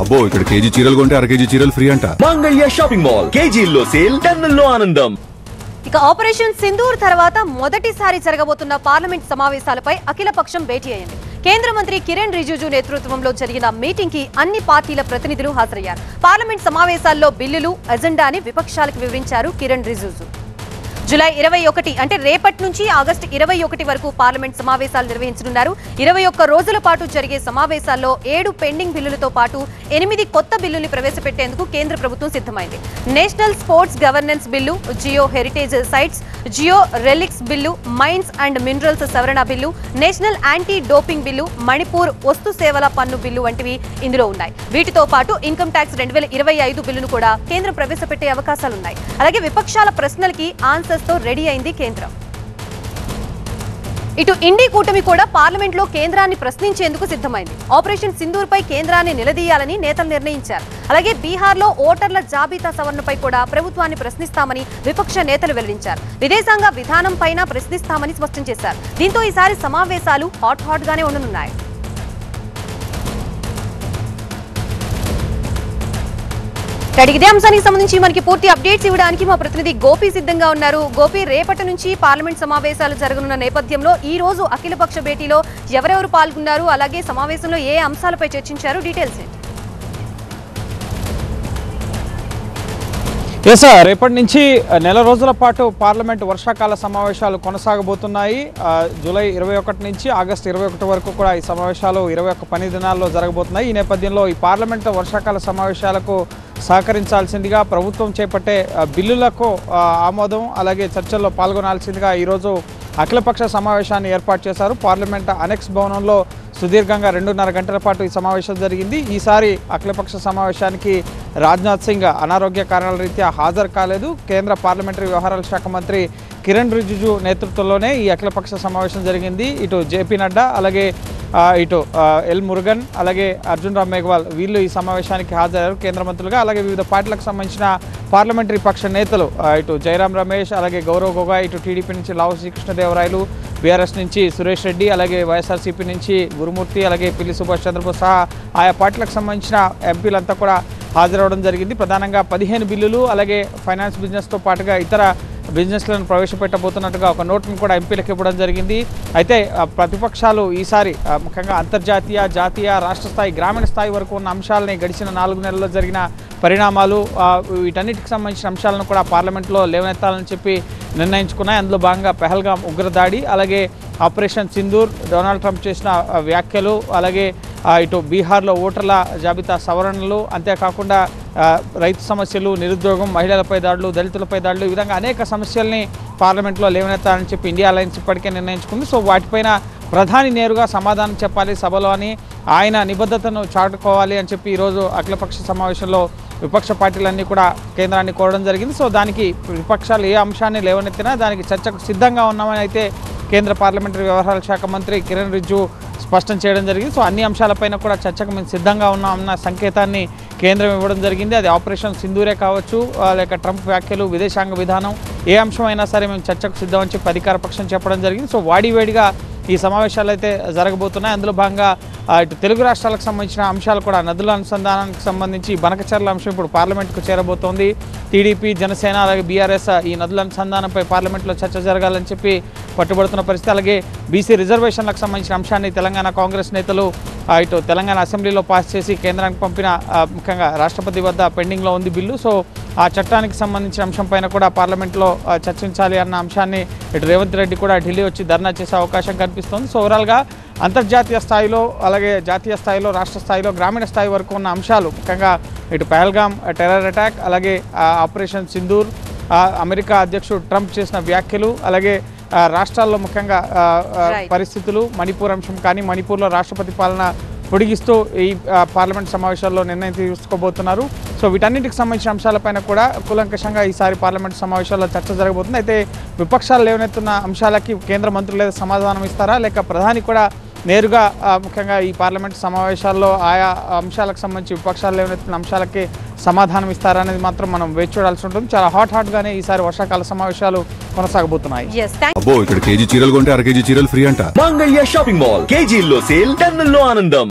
అబ్బో ఇక్కడ కేజీ చీరలు కొంటే అర కేజీ చీరలు ఫ్రీ అంట. మంగళ్య షాపింగ్ మాల్ కేజీల్లో సేల్ టన్నుల్లో ఆనందం. ఇక ఆపరేషన్ సింధూర్ తర్వాత మొదటిసారి జరగబోతున్న పార్లమెంట్ సమావేశాలపై అఖిలపక్షం భేటీ అయింది. కేంద్ర మంత్రి కిరణ్ రిజిజు నేతృత్వంలో జరిగిన మీటింగ్ కి అన్ని పార్టీల ప్రతినిధులు హాజరయ్యారు. పార్లమెంట్ సమావేశాల్లో బిల్లులు ఎజెండాని విపక్షాలకు వివరించారు కిరణ్ రిజిజు. జూలై 21 అంటే రేపటి నుంచి ఆగస్టు 21 వరకు పార్లమెంట్ సమావేశాలు నిర్వహించనున్నారు. 21 రోజుల పాటు జరిగే సమావేశాల్లో 7 పెండింగ్ బిల్లులతో పాటు 8 కొత్త బిల్లుల్ని ప్రవేశపెట్టేందుకు కేంద్ర ప్రభుత్వం సిద్ధమైంది. National sports governance bill, geo heritage sites, geo relics bill, mines and minerals సవరణ bill, national anti doping bill, Manipur వస్తు సేవల పన్ను బిల్లు వంటివి ఇందులో ఉన్నాయి. వీటితో పాటు ఇన్కమ్ ట్యాక్స్ 2025 బిల్లును కూడా కేంద్రం ప్రవేశపెట్టే అవకాశాలున్నాయి. అలాగే విపక్షాల ప్రశ్నలకి ఆన్సర్ తో రెడీ అయింది కేంద్రం. ఇటు ఇండి కూటమి కూడా పార్లమెంట్ లో కేంద్రాన్ని ప్రశ్నించేందుకు సిద్ధమైంది. ఆపరేషన్ సింధూర్ పై కేంద్రాన్ని నిలదీయాలని నేతలు నిర్ణయించారు. అలాగే బీహార్ లో ఓటర్ల జాబితా సవరణపై కూడా ప్రభుత్వాన్ని ప్రశ్నిస్తామని విపక్ష నేతలు వెల్లడించారు. విదేశాంగ విధానం పైన ప్రశ్నిస్తామని స్పష్టం చేశారు. దీంతో ఈసారి సమావేశాలు హాట్ గానే ఉండనున్నాయి. ఇదే అంశానికి సంబంధించి మనకి పూర్తి అప్డేట్స్ ఇవ్వడానికి మా ప్రతినిధి గోపి సిద్ధంగా ఉన్నారు. గోపి, రేపటి నుంచి పార్లమెంట్ సమావేశాలు జరగనున్న నేపథ్యంలో ఈ రోజు అఖిలపక్ష భేటీలో ఎవరెవరు పాల్గొన్నారు, అలాగే సమావేశంలో ఏ అంశాలపై చర్చించారు, డీటెయిల్స్ ఏంటి? రేపటి నుంచి నెల రోజుల పాటు పార్లమెంట్ వర్షాకాల సమావేశాలు కొనసాగబోతున్నాయి. జూలై 21 నుంచి ఆగస్టు 21 వరకు కూడా ఈ సమావేశాలు 21 పని దినాల్లో జరగబోతున్నాయి. ఈ నేపథ్యంలో ఈ పార్లమెంట్ వర్షాకాల సమావేశాలకు సహకరించాల్సిందిగా, ప్రభుత్వం చేపట్టే బిల్లులకు ఆమోదం అలాగే చర్చల్లో పాల్గొనాల్సిందిగా ఈరోజు అఖిలపక్ష సమావేశాన్ని ఏర్పాటు చేశారు. పార్లమెంట్ అనెక్స్ భవనంలో సుదీర్ఘంగా 2.5 గంటల పాటు ఈ సమావేశం జరిగింది. ఈసారి అఖిలపక్ష సమావేశానికి రాజ్నాథ్ సింగ్ అనారోగ్య కారణాల రీత్యా హాజరు కాలేదు. కేంద్ర పార్లమెంటరీ వ్యవహారాల శాఖ మంత్రి కిరణ్ రిజిజు నేతృత్వంలోనే ఈ అఖిలపక్ష సమావేశం జరిగింది. ఇటు జేపీ నడ్డా, అలాగే ఇటు ఎల్ మురుగన్, అలాగే అర్జున్ రామ్ మేఘ్వాల్ వీళ్ళు ఈ సమావేశానికి హాజరయ్యారు కేంద్ర మంత్రులుగా. అలాగే వివిధ పార్టీలకు సంబంధించిన పార్లమెంటరీ పక్ష నేతలు ఇటు జయరాం రమేష్, అలాగే గౌరవ్ గొగోయ్, ఇటు టీడీపీ నుంచి లావు శ్రీకృష్ణదేవరాయలు, బీఆర్ఎస్ నుంచి సురేష్ రెడ్డి, అలాగే వైఎస్ఆర్సీపీ నుంచి గురుమూర్తి, అలాగే పిల్లి సుభాష్ చంద్రబోస్ సహా ఆయా పార్టీలకు సంబంధించిన ఎంపీలంతా కూడా హాజరవడం జరిగింది. ప్రధానంగా 15 బిల్లులు, అలాగే ఫైనాన్స్ బిజినెస్తో పాటుగా ఇతర బిజినెస్లను ప్రవేశపెట్టబోతున్నట్టుగా ఒక నోట్ను కూడా ఎంపీలకు ఇవ్వడం జరిగింది. అయితే ప్రతిపక్షాలు ఈసారి ముఖ్యంగా అంతర్జాతీయ, జాతీయ, రాష్ట్ర స్థాయి, గ్రామీణ స్థాయి వరకు ఉన్న అంశాలని గడిచిన 4 నెలల్లో జరిగిన పరిణామాలు, వీటన్నిటికి సంబంధించిన అంశాలను కూడా పార్లమెంట్లో లేవనెత్తాలని చెప్పి నిర్ణయించుకున్నాయి. అందులో భాగంగా పెహల్గాం ఉగ్రదాడి, అలాగే ఆపరేషన్ సింధూర్, డొనాల్డ్ ట్రంప్ చేసిన వ్యాఖ్యలు, అలాగే ఇటు బీహార్లో ఓటర్ల జాబితా సవరణలు, అంతేకాకుండా రైతు సమస్యలు, నిరుద్యోగం, మహిళలపై దాడులు, దళితులపై దాడులు, ఈ విధంగా అనేక సమస్యల్ని పార్లమెంట్లో లేవనెత్తాలని చెప్పి ఇండియా అలయన్స్ ఇప్పటికే నిర్ణయించుకుంది. సో వాటిపైన ప్రధాని నేరుగా సమాధానం చెప్పాలి సభలో అని, ఆయన నిబద్ధతను చాటుకోవాలి అని చెప్పి ఈరోజు అఖిలపక్ష సమావేశంలో విపక్ష పార్టీలన్నీ కూడా కేంద్రాన్ని కోరడం జరిగింది. సో దానికి విపక్షాలు ఏ అంశాన్ని లేవనెత్తినా దానికి చర్చకు సిద్ధంగా ఉన్నామని అయితే కేంద్ర పార్లమెంటరీ వ్యవహారాల శాఖ మంత్రి కిరణ్ రిజిజు స్పష్టం చేయడం జరిగింది. సో అన్ని అంశాలపైన కూడా చర్చకు మేము సిద్ధంగా ఉన్నామన్న సంకేతాన్ని కేంద్రం ఇవ్వడం జరిగింది. అది ఆపరేషన్ సింధూరే కావచ్చు, లేక ట్రంప్ వ్యాఖ్యలు, విదేశాంగ విధానం, ఏ అంశమైనా సరే మేము చర్చకు సిద్ధమని చెప్పి అధికార పక్షం చెప్పడం జరిగింది. సో వాడివేడిగా ఈ సమావేశాలు అయితే జరగబోతున్నాయి. అందులో భాగంగా ఇటు తెలుగు రాష్ట్రాలకు సంబంధించిన అంశాలు కూడా, నదుల అనుసంధానానికి సంబంధించి బనకచర్ల అంశం ఇప్పుడు పార్లమెంట్కు చేరబోతోంది. టీడీపీ, జనసేన, అలాగే బీఆర్ఎస్ ఈ నదుల అనుసంధానంపై పార్లమెంట్లో చర్చ జరగాలని చెప్పి పట్టుబడుతున్న పరిస్థితి. అలాగే బీసీ రిజర్వేషన్లకు సంబంధించిన అంశాన్ని తెలంగాణ కాంగ్రెస్ నేతలు ఇటు తెలంగాణ అసెంబ్లీలో పాస్ చేసి కేంద్రానికి పంపిన, ముఖ్యంగా రాష్ట్రపతి వద్ద పెండింగ్లో ఉంది బిల్లు. సో ఆ చట్టానికి సంబంధించిన అంశం పైన కూడా పార్లమెంట్లో చర్చించాలి అన్న అంశాన్ని ఇటు రేవంత్ రెడ్డి కూడా ఢిల్లీ వచ్చి ధర్నా చేసే అవకాశం కనిపిస్తోంది. సో ఓవరాల్గా అంతర్జాతీయ స్థాయిలో, అలాగే జాతీయ స్థాయిలో, రాష్ట్ర స్థాయిలో, గ్రామీణ స్థాయి వరకు ఉన్న అంశాలు, ముఖ్యంగా ఇటు పెహల్గాం టెర్రర్ అటాక్, అలాగే ఆపరేషన్ సింధూర్, అమెరికా అధ్యక్షుడు ట్రంప్ చేసిన వ్యాఖ్యలు, అలాగే రాష్ట్రాల్లో ముఖ్యంగా పరిస్థితులు, మణిపూర్ అంశం కానీ, మణిపూర్లో రాష్ట్రపతి పాలన పొడిగిస్తూ ఈ పార్లమెంట్ సమావేశాల్లో నిర్ణయం తీసుకోబోతున్నారు. సో వీటన్నిటికి సంబంధించిన అంశాలపైన కూడా కూలంకషంగా ఈసారి పార్లమెంట్ సమావేశాల్లో చర్చ జరగబోతుంది. అయితే విపక్షాలు లేవనెత్తున్న అంశాలకి కేంద్ర మంత్రులు లేదా సమాధానం ఇస్తారా, లేక ప్రధాని కూడా నేరుగా ముఖ్యంగా ఈ పార్లమెంట్ సమావేశాల్లో ఆయా అంశాలకు సంబంధించి విపక్షాలు లేవనెత్తిన అంశాలకి సమాధానం ఇస్తారా అనేది మాత్రం మనం వేచి చూడాల్సి ఉంటుంది. చాలా హాట్ గానే ఈసారి వర్షాకాల సమావేశాలు కొనసాగబోతున్నాయి. అబ్బో ఇక్కడ కేజీ చీరలు కొంటే అర కేజీ చీరలు ఫ్రీ అంట. మంగళ్య షాపింగ్ మాల్ కేజీల్లో సేల్ టన్నుల్లో ఆనందం.